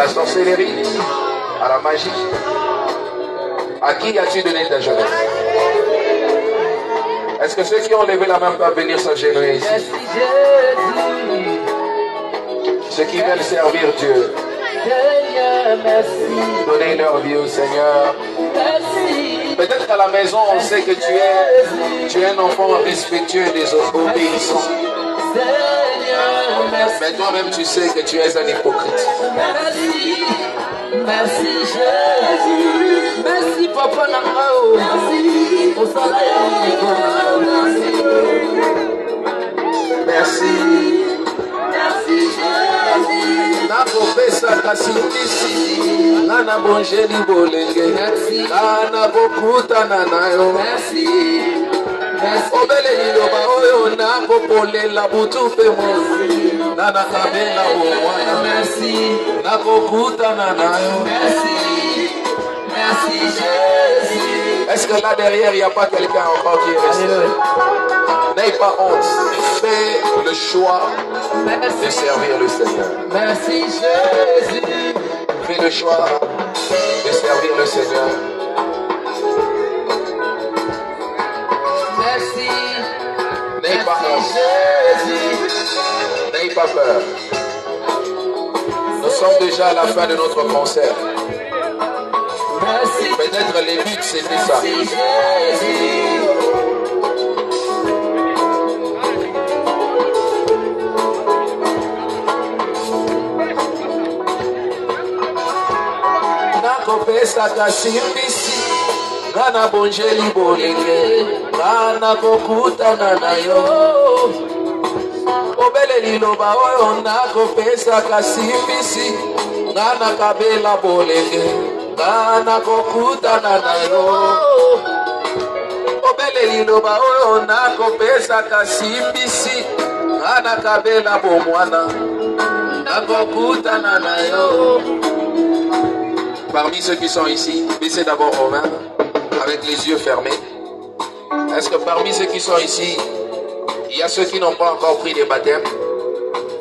la sorcellerie, à la magie. À qui as-tu donné ta jeunesse? Est-ce que ceux qui ont levé la main peuvent venir s'agenouiller ici? Ceux qui veulent servir Dieu, donner leur vie au Seigneur. Peut-être qu'à la maison, on sait que tu es un enfant respectueux et désobéissant. Mais toi-même, tu sais que tu es un hypocrite. Merci Jésus. Merci Papa Nangao. Merci. Merci. Merci Jésus. Nakopesa kasindisi nana bonjeli bolenge nana bokutana nayo. Merci. Obele liloba oyo nakopolela butu pe mosi nana kabela bomwana. Merci. Nakokutana nayo. Merci. Merci Jésus. Est-ce que là derrière il n'y a pas quelqu'un encore qui est resté? N'aie pas honte. Fais le choix de servir le Seigneur. Merci Jésus. Fais le choix de servir le Seigneur. Merci. N'aie pas honte. N'aie pas peur. Nous sommes déjà à la fin de notre concert. Merci. Peut-être les buts c'était ça. Merci Jésus. Nakopesa kasimbisi ngana bonjeli bolenge ngana kokutana nayo. Obele liloba oyo nakopesa kasimbisi ngana kabela bolenge ngana kokutana nayo. Obele liloba oyo nakopesa kasimbisi ngana kabela bomwana nakokutana nayo. Parmi ceux qui sont ici, baissez d'abord vos mains avec les yeux fermés. Est-ce que parmi ceux qui sont ici, il y a ceux qui n'ont pas encore pris des baptêmes,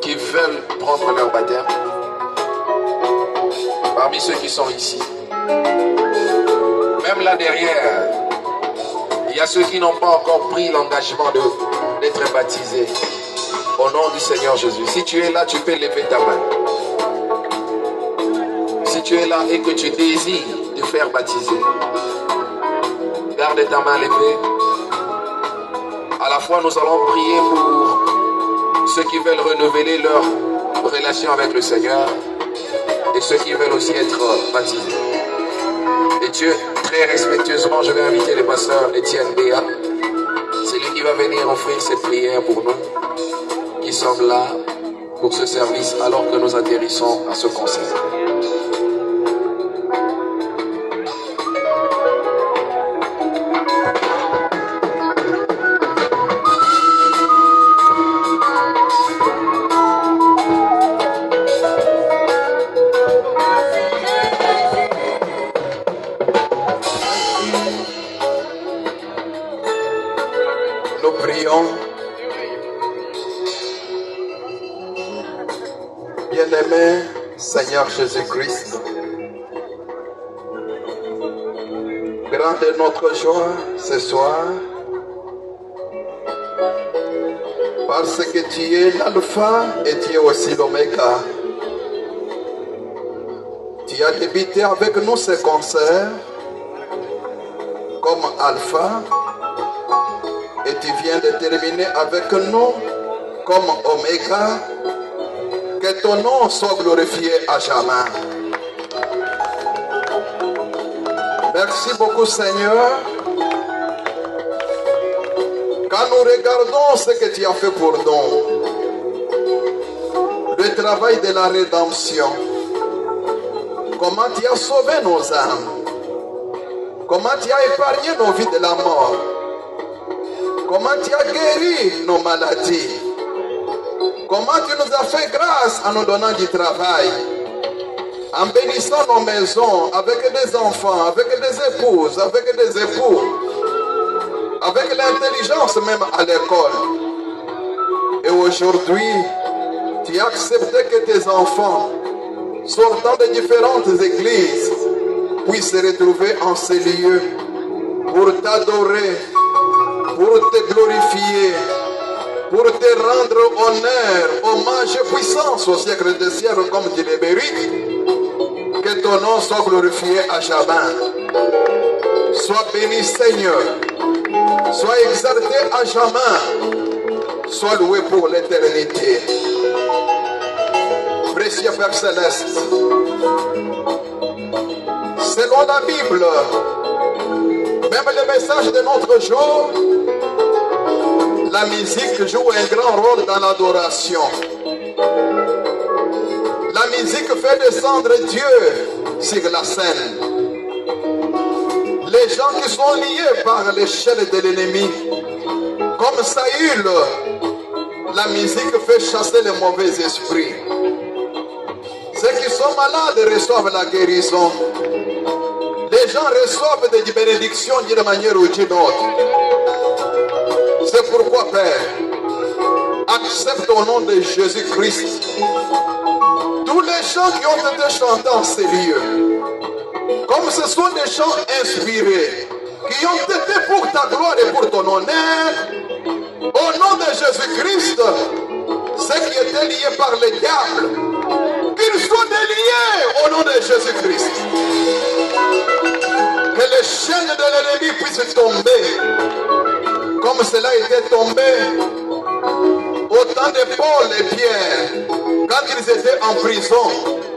qui veulent prendre leur baptême? Parmi ceux qui sont ici, même là derrière, il y a ceux qui n'ont pas encore pris l'engagement d'être baptisés. Au nom du Seigneur Jésus. Si tu es là, tu peux lever ta main. Si tu es là et que tu désires te faire baptiser, garde ta main levée. À la fois, nous allons prier pour ceux qui veulent renouveler leur relation avec le Seigneur et ceux qui veulent aussi être baptisés. Et Dieu, très respectueusement, je vais inviter le pasteur Étienne Béa. C'est lui qui va venir offrir cette prière pour nous qui sommes là pour ce service alors que nous atterrissons à ce concert. Nous prions. Bien-aimé Seigneur Jésus-Christ, grande est notre joie ce soir, parce que tu es l'alpha et tu es aussi l'oméga. Tu as débuté avec nous ce concert comme alpha et tu viens de terminer avec nous comme oméga. Que ton nom soit glorifié à jamais. Merci beaucoup Seigneur. Quand nous regardons ce que tu as fait pour nous, le travail de la rédemption, comment tu as sauvé nos âmes, comment tu as épargné nos vies de la mort, comment tu as guéri nos maladies, comment tu nous as fait grâce en nous donnant du travail, en bénissant nos maisons avec des enfants, avec des épouses, avec des époux, avec l'intelligence même à l'école. Et aujourd'hui, tu as accepté que tes enfants sortant des différentes églises, puissent se retrouver en ces lieux pour t'adorer, pour te glorifier, pour te rendre honneur, hommage et puissance au siècle des siècles comme tu le mérites. Que ton nom soit glorifié à jamais. Sois béni Seigneur. Sois exalté à jamais. Sois loué pour l'éternité. Précieux Père Céleste, selon la Bible, même le message de notre jour, la musique joue un grand rôle dans l'adoration. La musique fait descendre Dieu sur la scène. Les gens qui sont liés par l'échelle de l'ennemi, comme Saül, la musique fait chasser les mauvais esprits. Ceux qui sont malades reçoivent la guérison. Les gens reçoivent des bénédictions d'une manière ou d'une autre. C'est pourquoi, Père, accepte au nom de Jésus-Christ tous les chants qui ont été chantés en ces lieux. Comme ce sont des chants inspirés, qui ont été pour ta gloire et pour ton honneur, au nom de Jésus-Christ, ceux qui étaient liés par le diable, qu'ils soient déliés au nom de Jésus-Christ. Que les chaînes de l'ennemi puissent tomber, comme cela était tombé au temps de Paul et Pierre, quand ils étaient en prison.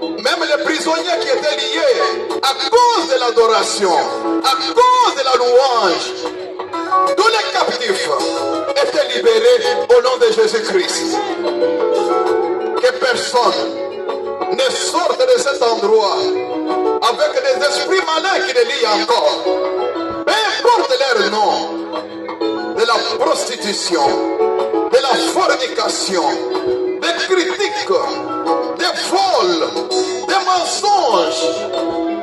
Même les prisonniers qui étaient liés à cause de l'adoration, à cause de la louange, tous les captifs étaient libérés au nom de Jésus-Christ. Que personne ne sorte de cet endroit avec des esprits malins qui les lient encore. Peu importe leur nom, de la prostitution, de la fornication, des critiques, des vols, des mensonges,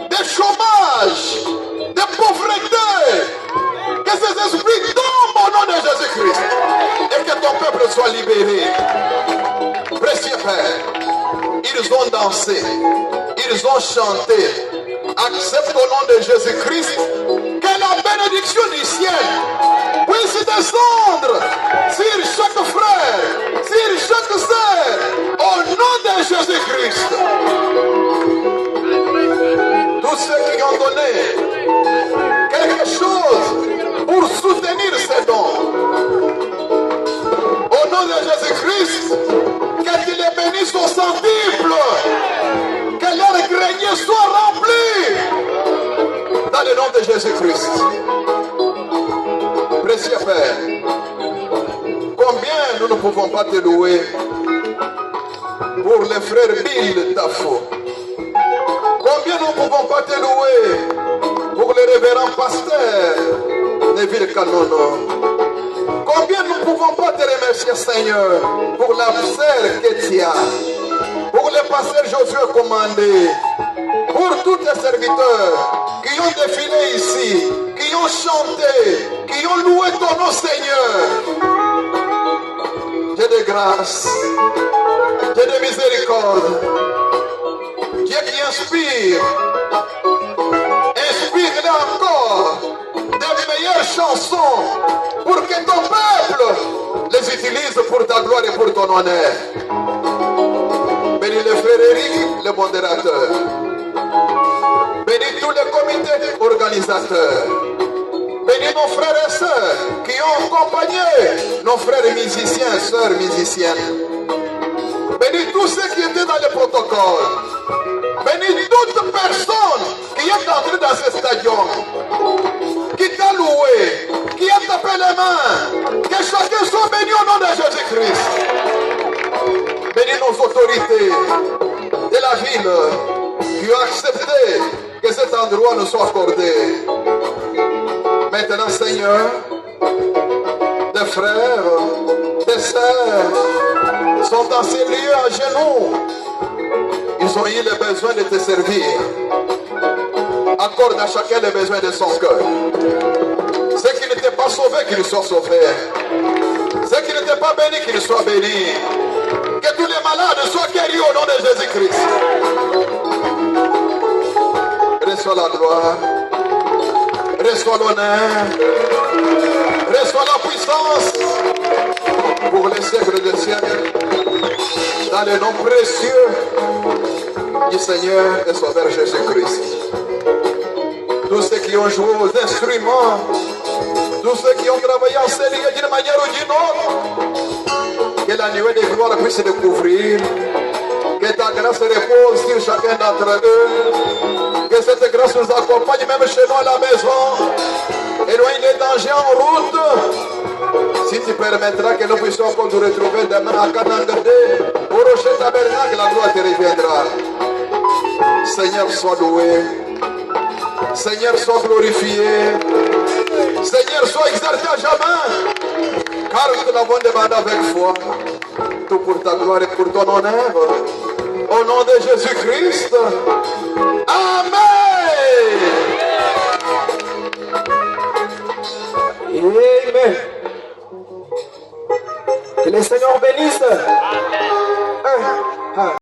des chômages, des pauvretés. Que ces esprits tombent au nom de Jésus-Christ et que ton peuple soit libéré. Précieux Père, ils ont dansé, ils ont chanté. Accepte au nom de Jésus-Christ que la bénédiction du ciel puisse descendre sur chaque frère, sur chaque sœur, au nom de Jésus-Christ. Tous ceux qui ont donné quelque chose pour soutenir ces dons, au nom de Jésus-Christ, que tu les bénisses au centuple, que leur grenier soit rempli dans le nom de Jésus-Christ. Précieux Père, combien nous ne pouvons pas te louer pour les frères Bill Tafo? Combien nous ne pouvons pas te louer pour les révérends pasteurs Neville Kanono? Combien nous ne pouvons pas te remercier, Seigneur, pour la sœur Ketia, pour le pasteur Josué Commandé, pour tous tes serviteurs qui ont défilé ici, qui ont chanté, qui ont loué ton nom, Seigneur. Dieu de grâce, Dieu de miséricorde, Dieu qui inspire, inspire-les encore des meilleures chansons pour que ton peuple les utilise pour ta gloire et pour ton honneur. Bénis le frère Eric, le modérateur. Bénis tous les comités organisateurs. Bénis nos frères et sœurs qui ont accompagné nos frères musiciens et sœurs musiciennes. Bénis tous ceux qui étaient dans le protocole. Bénis toute personne qui est entrée dans ce stadium, qui t'a loué, qui a tapé les mains. Que chacun soit béni au nom de Jésus-Christ. Bénis nos autorités de la ville qui ont accepté que cet endroit nous soit accordé. Maintenant, Seigneur, des frères, des sœurs sont dans ces lieux à genoux. Ils ont eu le besoin de te servir. Accorde à chacun les besoins de son cœur. Ceux qui n'étaient pas sauvés, qu'ils soient sauvés. Ceux qui n'étaient pas bénis, qu'ils soient bénis. Que tous les malades soient guéris au nom de Jésus-Christ. reçois la gloire, reçois l'honneur, reçois la puissance pour les siècles des siècles. Dans le nom précieux du Seigneur et Sauveur Jésus-Christ. Tous ceux qui ont joué aux instruments, tous ceux qui ont travaillé en série d'une manière ou d'une autre, que la nuée de gloire puisse les couvrir, que ta grâce repose sur chacun d'entre eux, que cette grâce nous accompagne même chez nous à la maison, éloigne les dangers en route. Si tu permettras que nous puissions encore nous retrouver demain à Kanangade, au rocher tabernacle, la gloire te reviendra. Seigneur, sois loué. Seigneur, sois glorifié. Seigneur, sois exalté à jamais. Car nous l'avons demandé avec foi. Tout pour ta gloire et pour ton honneur. Au nom de Jésus-Christ. Amen. Amen. Que le Seigneur bénisse. Amen.